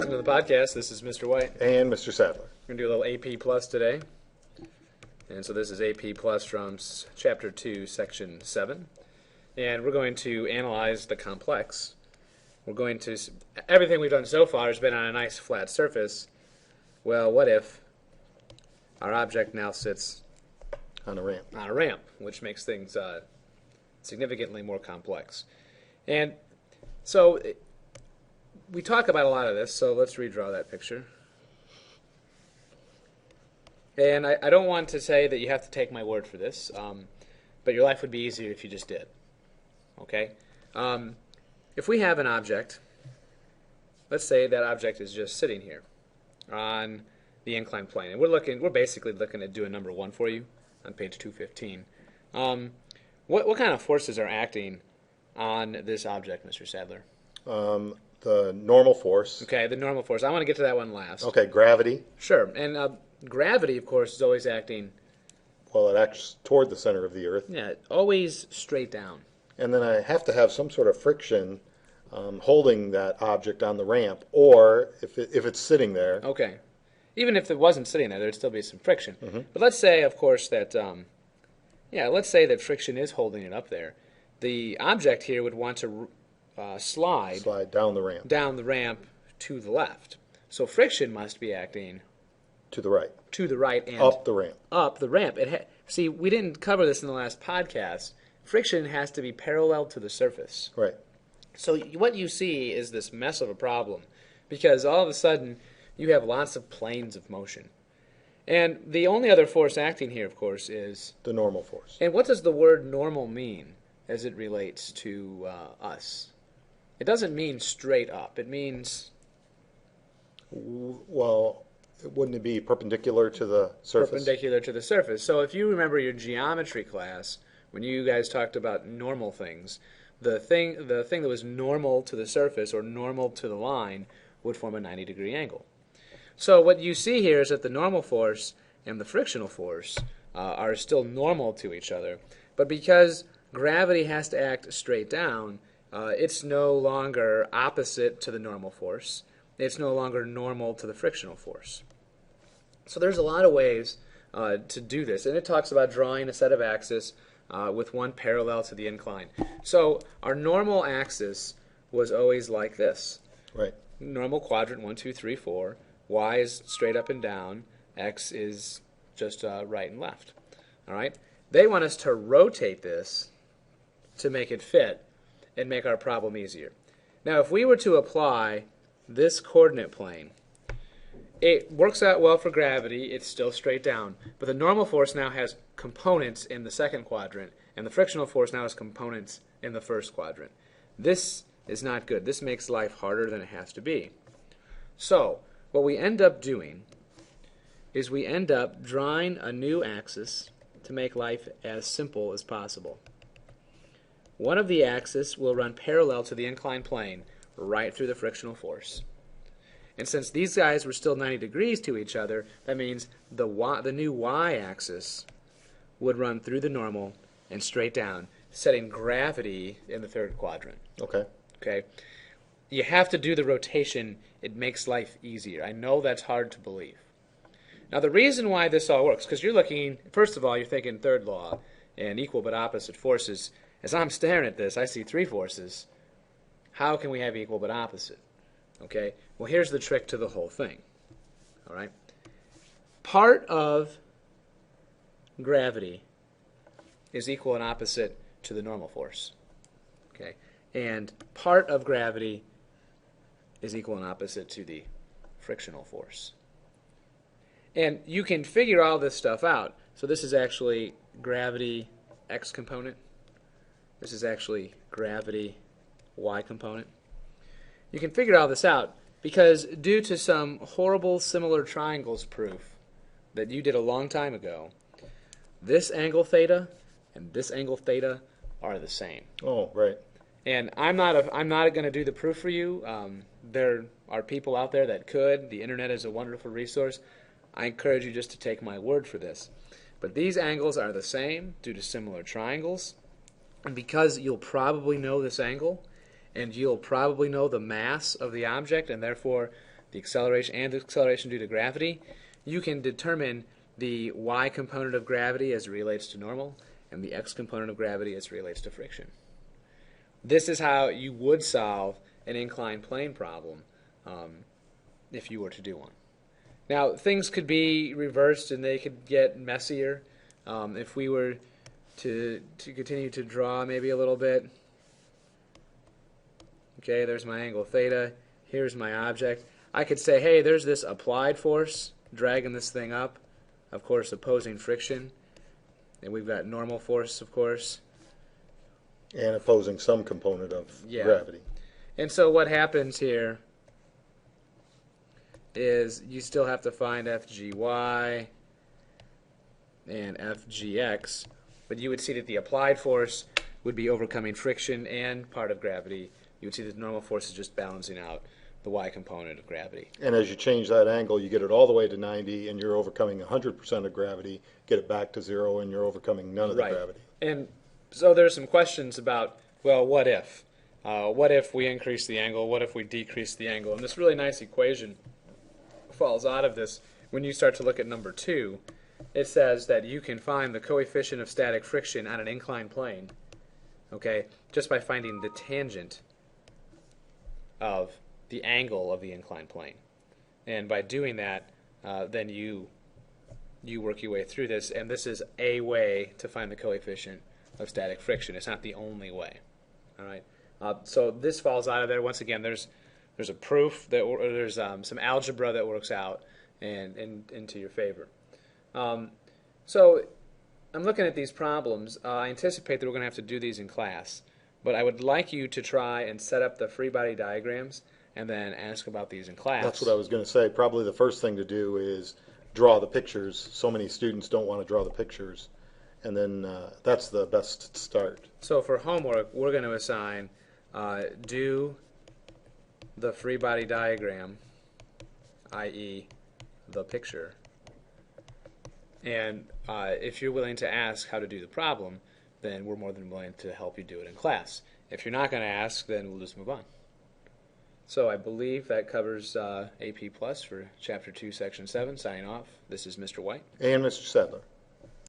Welcome to the podcast. This is Mr. White. And Mr. Sadler. We're going to do a little AP Plus today. And so this is AP Plus from Chapter 2, Section 7. And we're going to analyze the complex. We're going to... Everything we've done so far has been on a nice flat surface. Well, what if our object now sits On a ramp. on a ramp, which makes things significantly more complex. And so we talk about a lot of this, so let's redraw that picture. And I don't want to say that you have to take my word for this, but your life would be easier if you just did. Okay? If we have an object, let's say that object is just sitting here on the inclined plane, and we're basically looking at doing number 1 for you on page 215. What kind of forces are acting on this object, Mr. Sadler? The normal force. Okay, the normal force. I want to get to that one last. Okay, gravity. Sure, and gravity, of course, is always acting, Well, it acts toward the center of the Earth. yeah, always straight down. And then I have to have some sort of friction holding that object on the ramp, or if it's sitting there. Okay. Even if it wasn't sitting there, there'd still be some friction. But let's say, of course, that, let's say that friction is holding it up there. The object here would want to slide down the ramp. down the ramp to the left. So friction must be acting To the right. to the right and Up the ramp. up the ramp. See, we didn't cover this in the last podcast. Friction has to be parallel to the surface. Right. So what you see is this mess of a problem, because all of a sudden you have lots of planes of motion. And the only other force acting here, of course, is... The normal force. And what does the word normal mean as it relates to us? It doesn't mean straight up. It means... Well, wouldn't it be perpendicular to the surface? Perpendicular to the surface. So if you remember your geometry class, when you guys talked about normal things, the thing that was normal to the surface or normal to the line would form a 90-degree angle. So what you see here is that the normal force and the frictional force are still normal to each other, but because gravity has to act straight down, it's no longer opposite to the normal force. It's no longer normal to the frictional force. So there's a lot of ways to do this, and it talks about drawing a set of axes with one parallel to the incline. So our normal axis was always like this. Right. Normal quadrant 1, 2, 3, 4. Y is straight up and down. X is just right and left. All right. They want us to rotate this to make it fit and make our problem easier. Now, if we were to apply this coordinate plane, it works out well for gravity. It's still straight down. But the normal force now has components in the second quadrant, and the frictional force now has components in the first quadrant. This is not good. This makes life harder than it has to be. So, what we end up doing is we end up drawing a new axis to make life as simple as possible. One of the axes will run parallel to the inclined plane right through the frictional force. And since these guys were still 90 degrees to each other, that means the new y-axis would run through the normal and straight down, setting gravity in the third quadrant. Okay? You have to do the rotation. It makes life easier. I know that's hard to believe. Now, the reason why this all works, because you're looking, first of all, you're thinking third law and equal but opposite forces. As I'm staring at this, I see 3 forces. How can we have equal but opposite? Okay? Well, here's the trick to the whole thing. All right? Part of gravity is equal and opposite to the normal force. Okay? And part of gravity is equal and opposite to the frictional force. And you can figure all this stuff out. So this is actually gravity x component. This is actually gravity y component. You can figure all this out because due to some horrible similar triangles proof that you did a long time ago, this angle theta and this angle theta are the same. Oh, right. And I'm not going to do the proof for you. There are people out there that could. The internet is a wonderful resource. I encourage you just to take my word for this. But these angles are the same due to similar triangles. And because you'll probably know this angle, and you'll probably know the mass of the object, and therefore the acceleration due to gravity, you can determine the y component of gravity as it relates to normal and the x component of gravity as it relates to friction. This is how you would solve an inclined plane problem if you were to do one. Now, things could be reversed and they could get messier. If we were to continue to draw maybe a little bit. Okay, there's my angle theta. Here's my object. I could say, hey, there's this applied force dragging this thing up, of course, opposing friction. And we've got normal force, of course. And opposing some component of gravity. And so what happens here is you still have to find FGY and FGX, but you would see that the applied force would be overcoming friction and part of gravity. You would see that the normal force is just balancing out the y component of gravity. And as you change that angle, you get it all the way to 90, and you're overcoming 100% of gravity. Get it back to 0, and you're overcoming none of the gravity. And so there's some questions about, well, what if? What if we increase the angle? What if we decrease the angle? And this really nice equation falls out of this. When you start to look at number 2, it says that you can find the coefficient of static friction on an inclined plane, okay, just by finding the tangent of the angle of the inclined plane. And by doing that, then you work your way through this, and this is a way to find the coefficient of static friction. It's not the only way. All right. So this falls out of there. Once again, there's a proof that there's some algebra that works out and into your favor. So I'm looking at these problems. I anticipate that we're going to have to do these in class, but I would like you to try and set up the free body diagrams and then ask about these in class. That's what I was going to say. Probably the first thing to do is draw the pictures. So many students don't want to draw the pictures, and then that's the best start. So for homework, we're going to assign do the free body diagram, i.e. the picture. And if you're willing to ask how to do the problem, then we're more than willing to help you do it in class. If you're not going to ask, then we'll just move on. So I believe that covers AP Plus for Chapter 2, Section 7. Signing off, this is Mr. White. And Mr. Sadler.